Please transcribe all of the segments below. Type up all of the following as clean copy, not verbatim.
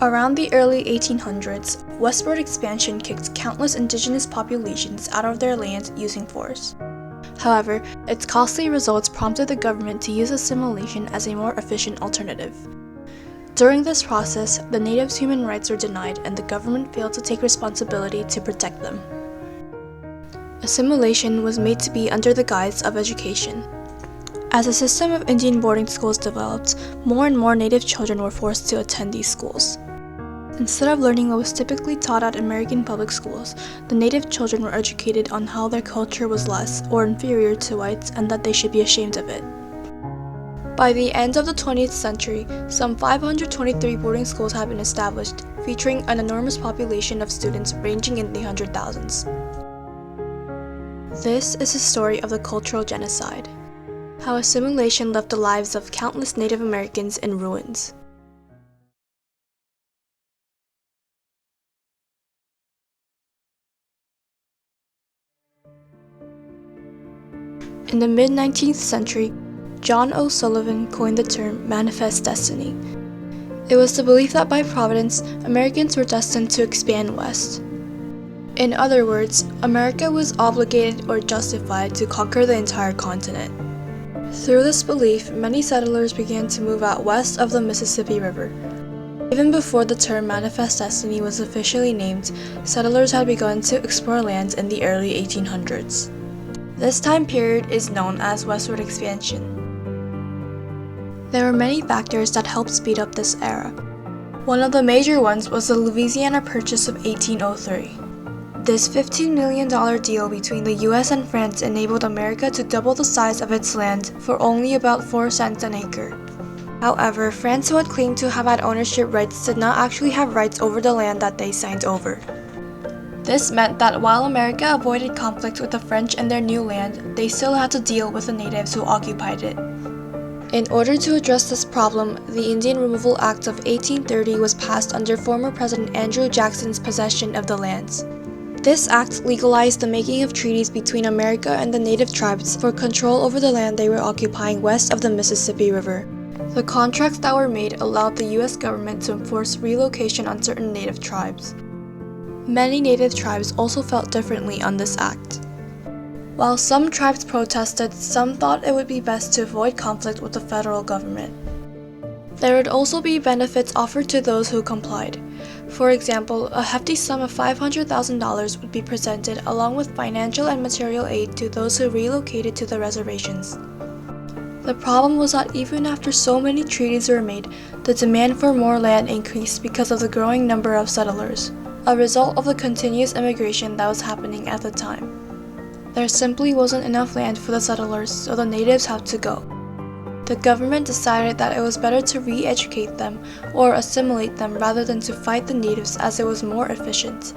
Around the early 1800s, westward expansion kicked countless indigenous populations out of their lands using force. However, its costly results prompted the government to use assimilation as a more efficient alternative. During this process, the natives' human rights were denied and the government failed to take responsibility to protect them. Assimilation was made to be under the guise of education. As a system of Indian boarding schools developed, more and more native children were forced to attend these schools. Instead of learning what was typically taught at American public schools, the native children were educated on how their culture was less or inferior to whites and that they should be ashamed of it. By the end of the 20th century, some 523 boarding schools had been established, featuring an enormous population of students ranging in the hundred thousands. This is the story of the cultural genocide, how assimilation left the lives of countless Native Americans in ruins. In the mid-19th century, John O. Sullivan coined the term manifest destiny. It was the belief that by providence, Americans were destined to expand west. In other words, America was obligated or justified to conquer the entire continent. Through this belief, many settlers began to move out west of the Mississippi River. Even before the term manifest destiny was officially named, settlers had begun to explore lands in the early 1800s. This time period is known as westward expansion. There were many factors that helped speed up this era. One of the major ones was the Louisiana Purchase of 1803. This $15 million deal between the US and France enabled America to double the size of its land for only about 4 cents an acre. However, France, who had claimed to have had ownership rights, did not actually have rights over the land that they signed over. This meant that while America avoided conflict with the French and their new land, they still had to deal with the natives who occupied it. In order to address this problem, the Indian Removal Act of 1830 was passed under former President Andrew Jackson's possession of the lands. This act legalized the making of treaties between America and the native tribes for control over the land they were occupying west of the Mississippi River. The contracts that were made allowed the US government to enforce relocation on certain native tribes. Many native tribes also felt differently on this act. While some tribes protested, some thought it would be best to avoid conflict with the federal government. There would also be benefits offered to those who complied. For example, a hefty sum of $500,000 would be presented along with financial and material aid to those who relocated to the reservations. The problem was that even after so many treaties were made, the demand for more land increased because of the growing number of settlers, a result of the continuous immigration that was happening at the time. There simply wasn't enough land for the settlers, so the natives had to go. The government decided that it was better to re-educate them or assimilate them rather than to fight the natives, as it was more efficient.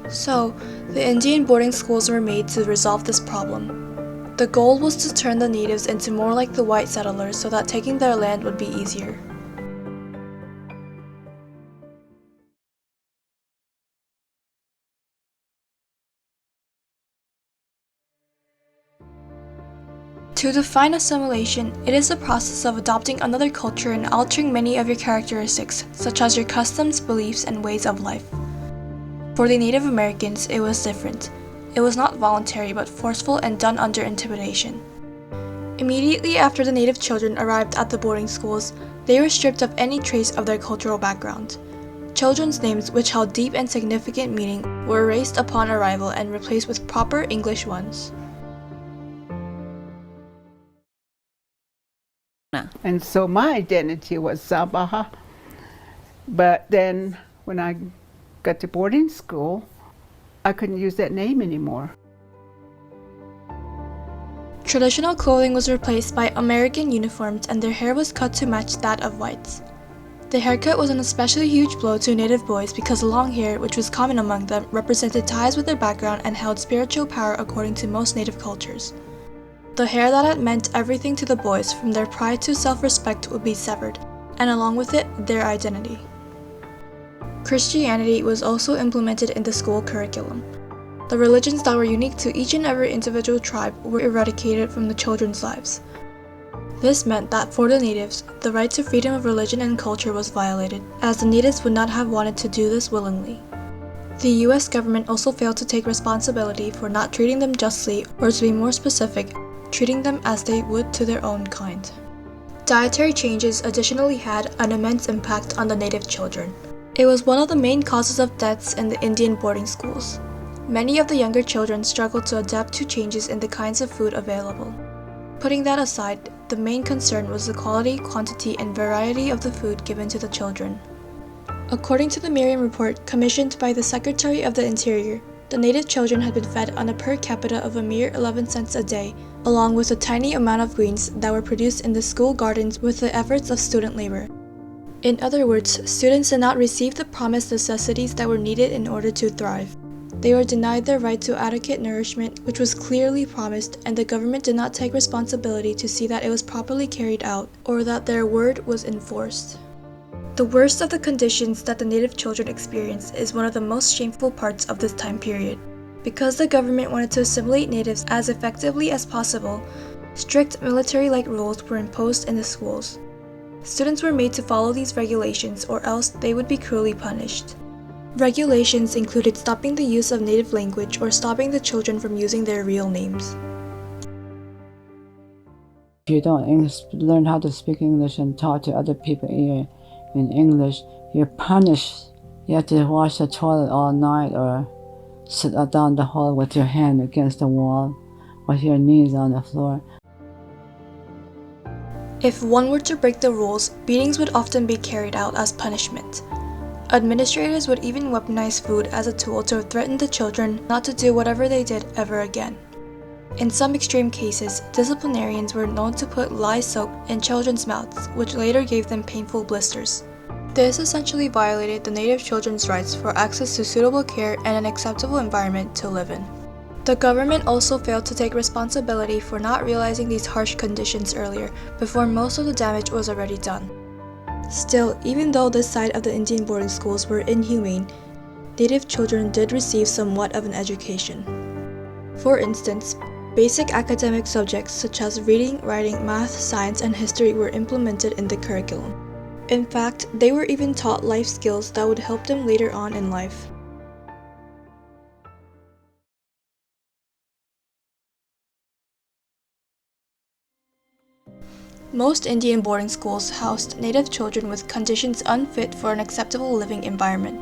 So, the Indian boarding schools were made to resolve this problem. The goal was to turn the natives into more like the white settlers so that taking their land would be easier. To define assimilation, it is the process of adopting another culture and altering many of your characteristics, such as your customs, beliefs, and ways of life. For the Native Americans, it was different. It was not voluntary but forceful and done under intimidation. Immediately after the native children arrived at the boarding schools, they were stripped of any trace of their cultural background. Children's names, which held deep and significant meaning, were erased upon arrival and replaced with proper English ones. And so my identity was Sabaha. But then when I got to boarding school, I couldn't use that name anymore. Traditional clothing was replaced by American uniforms and their hair was cut to match that of whites. The haircut was an especially huge blow to native boys because long hair, which was common among them, represented ties with their background and held spiritual power according to most native cultures. The hair that had meant everything to the boys, from their pride to self-respect, would be severed, and along with it, their identity. Christianity was also implemented in the school curriculum. The religions that were unique to each and every individual tribe were eradicated from the children's lives. This meant that for the natives, the right to freedom of religion and culture was violated, as the natives would not have wanted to do this willingly. The US government also failed to take responsibility for not treating them justly, or to be more specific, treating them as they would to their own kind. Dietary changes additionally had an immense impact on the native children. It was one of the main causes of deaths in the Indian boarding schools. Many of the younger children struggled to adapt to changes in the kinds of food available. Putting that aside, the main concern was the quality, quantity, and variety of the food given to the children. According to the Merriam Report commissioned by the Secretary of the Interior, the native children had been fed on a per capita of a mere 11 cents a day, along with a tiny amount of greens that were produced in the school gardens with the efforts of student labor. In other words, students did not receive the promised necessities that were needed in order to thrive. They were denied their right to adequate nourishment, which was clearly promised, and the government did not take responsibility to see that it was properly carried out, or that their word was enforced. The worst of the conditions that the native children experienced is one of the most shameful parts of this time period. Because the government wanted to assimilate natives as effectively as possible, strict military-like rules were imposed in the schools. Students were made to follow these regulations, or else they would be cruelly punished. Regulations included stopping the use of native language or stopping the children from using their real names. If you don't learn how to speak English and talk to other people in English, you're punished. You have to wash the toilet all night or sit down the hall with your hand against the wall with your knees on the floor. If one were to break the rules, beatings would often be carried out as punishment. Administrators would even weaponize food as a tool to threaten the children not to do whatever they did ever again. In some extreme cases, disciplinarians were known to put lye soap in children's mouths, which later gave them painful blisters. This essentially violated the native children's rights for access to suitable care and an acceptable environment to live in. The government also failed to take responsibility for not realizing these harsh conditions earlier, before most of the damage was already done. Still, even though this side of the Indian boarding schools were inhumane, native children did receive somewhat of an education. For instance, basic academic subjects such as reading, writing, math, science, and history were implemented in the curriculum. In fact, they were even taught life skills that would help them later on in life. Most Indian boarding schools housed native children with conditions unfit for an acceptable living environment.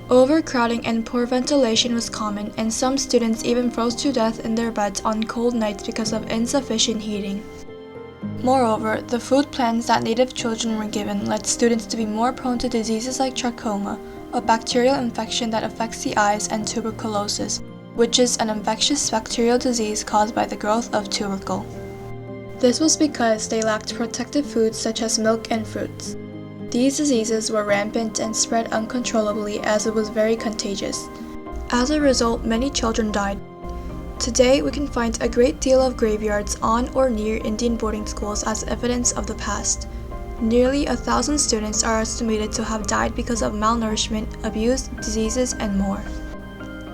Overcrowding and poor ventilation was common, and some students even froze to death in their beds on cold nights because of insufficient heating. Moreover, the food plans that native children were given led students to be more prone to diseases like trachoma, a bacterial infection that affects the eyes, and tuberculosis, which is an infectious bacterial disease caused by the growth of tubercle. This was because they lacked protective foods such as milk and fruits. These diseases were rampant and spread uncontrollably as it was very contagious. As a result, many children died. Today, we can find a great deal of graveyards on or near Indian boarding schools as evidence of the past. Nearly 1,000 students are estimated to have died because of malnourishment, abuse, diseases, and more.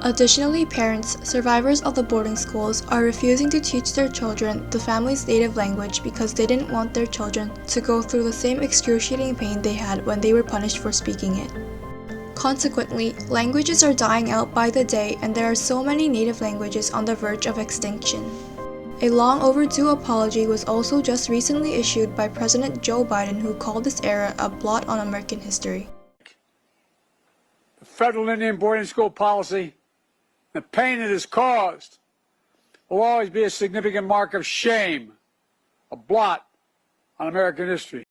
Additionally, parents, survivors of the boarding schools, are refusing to teach their children the family's native language because they didn't want their children to go through the same excruciating pain they had when they were punished for speaking it. Consequently, languages are dying out by the day, and there are so many native languages on the verge of extinction. A long overdue apology was also just recently issued by President Joe Biden, who called this era a blot on American history. The federal Indian boarding school policy, the pain it has caused, will always be a significant mark of shame, a blot on American history.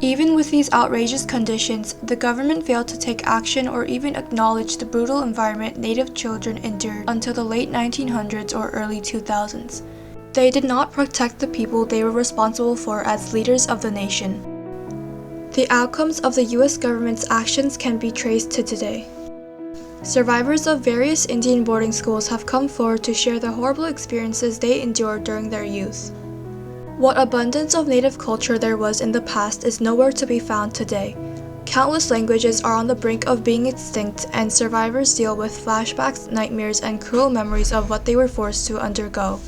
Even with these outrageous conditions, the government failed to take action or even acknowledge the brutal environment native children endured until the late 1900s or early 2000s. They did not protect the people they were responsible for as leaders of the nation. The outcomes of the US government's actions can be traced to today. Survivors of various Indian boarding schools have come forward to share the horrible experiences they endured during their youth. What abundance of native culture there was in the past is nowhere to be found today. Countless languages are on the brink of being extinct, and survivors deal with flashbacks, nightmares, and cruel memories of what they were forced to undergo.